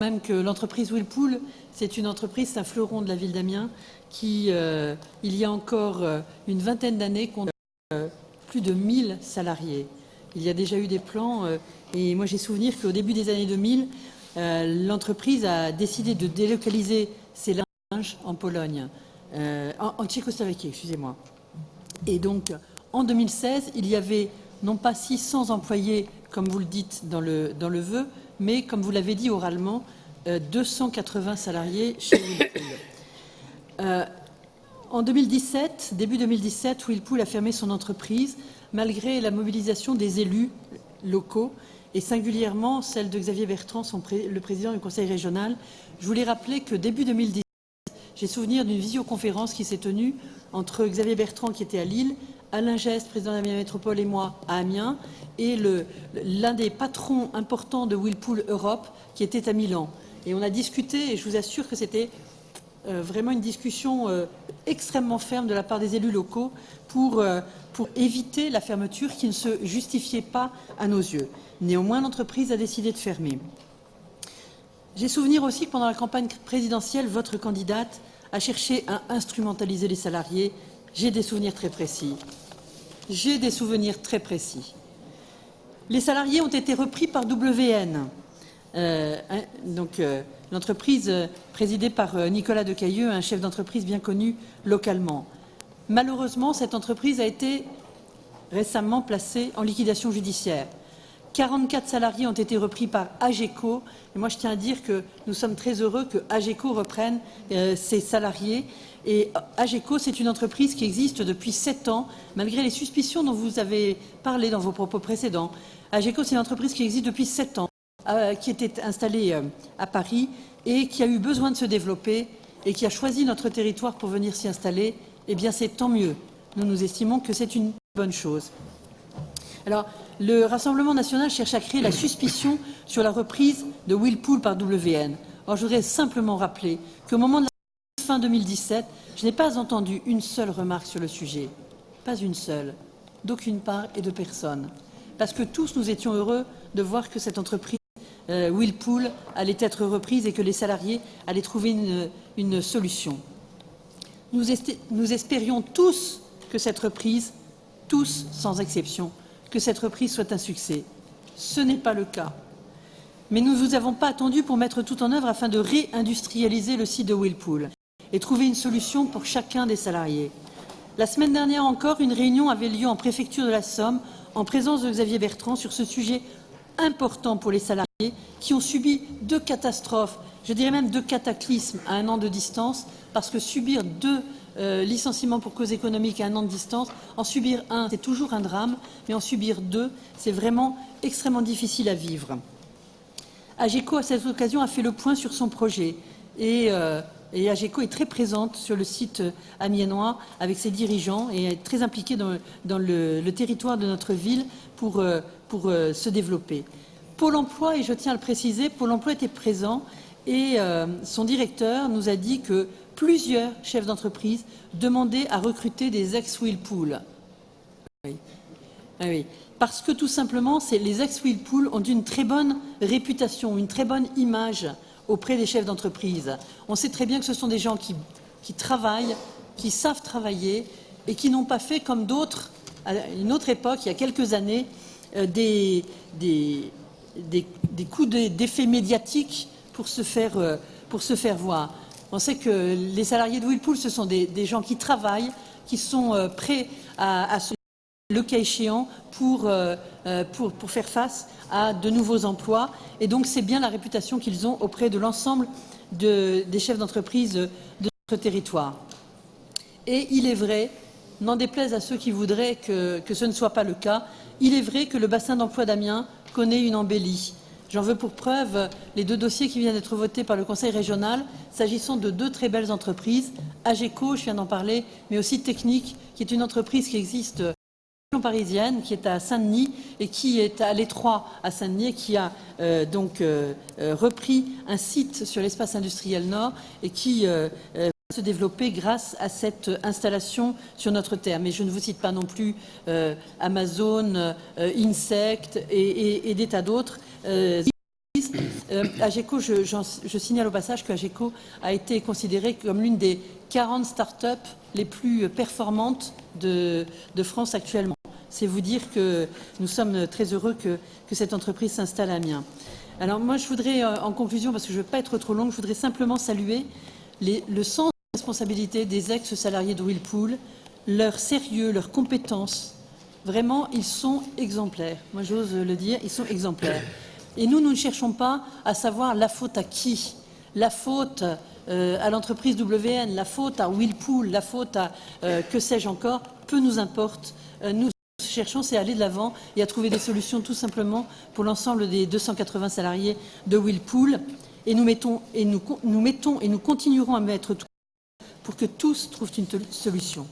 Même que l'entreprise Whirlpool, c'est une entreprise, c'est un fleuron de la ville d'Amiens qui, il y a encore une vingtaine d'années, compte plus de 1000 salariés. Il y a déjà eu des plans et moi j'ai souvenir qu'au début des années 2000, l'entreprise a décidé de délocaliser ses linges en Pologne, en Tchécoslovaquie, excusez-moi. Et donc en 2016, il y avait non pas 600 employés, comme vous le dites dans le vœu, mais comme vous l'avez dit oralement, 280 salariés chez Whirlpool. En 2017, début 2017, Whirlpool a fermé son entreprise malgré la mobilisation des élus locaux et singulièrement celle de Xavier Bertrand, le président du conseil régional. Je voulais rappeler que début 2017, j'ai souvenir d'une visioconférence qui s'est tenue entre Xavier Bertrand qui était à Lille, Alain Geste, président d'Amiens Métropole, et moi à Amiens, et l'un des patrons importants de Whirlpool Europe qui était à Milan. Et on a discuté, et je vous assure que c'était vraiment une discussion extrêmement ferme de la part des élus locaux pour éviter la fermeture qui ne se justifiait pas à nos yeux. Néanmoins, l'entreprise a décidé de fermer. J'ai souvenir aussi que pendant la campagne présidentielle, votre candidate a cherché à instrumentaliser les salariés. J'ai des souvenirs très précis. J'ai des souvenirs très précis. Les salariés ont été repris par WN, l'entreprise présidée par Nicolas Decailleux, un chef d'entreprise bien connu localement. Malheureusement, cette entreprise a été récemment placée en liquidation judiciaire. 44 salariés ont été repris par AGECO. Et moi, je tiens à dire que nous sommes très heureux que AGECO reprenne ses salariés. Et AGECO, c'est une entreprise qui existe depuis 7 ans, malgré les suspicions dont vous avez parlé dans vos propos précédents. AGECO, c'est une entreprise qui existe depuis 7 ans, qui était installée à Paris et qui a eu besoin de se développer et qui a choisi notre territoire pour venir s'y installer. Eh bien, c'est tant mieux. Nous estimons que c'est une bonne chose. Alors, le Rassemblement national cherche à créer la suspicion sur la reprise de Whirlpool par WN. Alors, je voudrais simplement rappeler qu'au moment de la fin 2017, je n'ai pas entendu une seule remarque sur le sujet. Pas une seule, d'aucune part et de personne. Parce que tous nous étions heureux de voir que cette entreprise, Whirlpool, allait être reprise et que les salariés allaient trouver une solution. Nous espérions tous que cette reprise, tous sans exception, que cette reprise soit un succès. Ce n'est pas le cas. Mais nous ne vous avons pas attendu pour mettre tout en œuvre afin de réindustrialiser le site de Whirlpool et trouver une solution pour chacun des salariés. La semaine dernière encore, une réunion avait lieu en préfecture de la Somme en présence de Xavier Bertrand sur ce sujet important pour les salariés qui ont subi 2 catastrophes, je dirais même 2 cataclysmes à 1 an de distance, parce que subir 2 licenciements pour cause économique à 1 an de distance, en subir un, c'est toujours un drame, mais en subir 2, c'est vraiment extrêmement difficile à vivre. AGECO, à cette occasion, a fait le point sur son projet et AGECO est très présente sur le site amiénois avec ses dirigeants et est très impliquée dans le territoire de notre ville pour se développer. Pôle emploi, et je tiens à le préciser, Pôle emploi était présent et son directeur nous a dit que plusieurs chefs d'entreprise demandaient à recruter des ex-Whirlpool. Oui. Oui. Parce que tout simplement, les ex-Whirlpool ont une très bonne réputation, une très bonne image auprès des chefs d'entreprise. On sait très bien que ce sont des gens qui travaillent, qui savent travailler et qui n'ont pas fait comme d'autres, à une autre époque, il y a quelques années, des coups d'effet médiatiques pour se faire voir. On sait que les salariés de Whirlpool, ce sont des gens qui travaillent, qui sont prêts à se le cas échéant pour faire face à de nouveaux emplois. Et donc, c'est bien la réputation qu'ils ont auprès de l'ensemble des chefs d'entreprise de notre territoire. Et il est vrai, n'en déplaise à ceux qui voudraient que ce ne soit pas le cas, il est vrai que le bassin d'emploi d'Amiens connaît une embellie. J'en veux pour preuve les 2 dossiers qui viennent d'être votés par le Conseil régional, s'agissant de 2 très belles entreprises, AGECO, je viens d'en parler, mais aussi Technique, qui est une entreprise qui existe en région parisienne, qui est à Saint-Denis et qui est à l'Étroit à Saint-Denis et qui a repris un site sur l'espace industriel Nord et qui va se développer grâce à cette installation sur notre terre. Mais je ne vous cite pas non plus Amazon, Insect et des tas d'autres. AGECO, je signale au passage que AGECO a été considérée comme l'une des 40 start-up les plus performantes de France actuellement. C'est vous dire que nous sommes très heureux que cette entreprise s'installe à Amiens. Alors moi, je voudrais, en conclusion, parce que je ne veux pas être trop longue, je voudrais simplement saluer le sens de responsabilité des ex-salariés de Whirlpool, leur sérieux, leurs compétences. Vraiment, ils sont exemplaires. Moi, j'ose le dire, ils sont exemplaires. Et nous ne cherchons pas à savoir la faute à qui. La faute à l'entreprise WN, la faute à Whirlpool, la faute à que sais-je encore, peu nous importe. Nous cherchons, c'est à aller de l'avant et à trouver des solutions tout simplement pour l'ensemble des 280 salariés de Whirlpool. Et nous continuerons à mettre tout pour que tous trouvent une solution.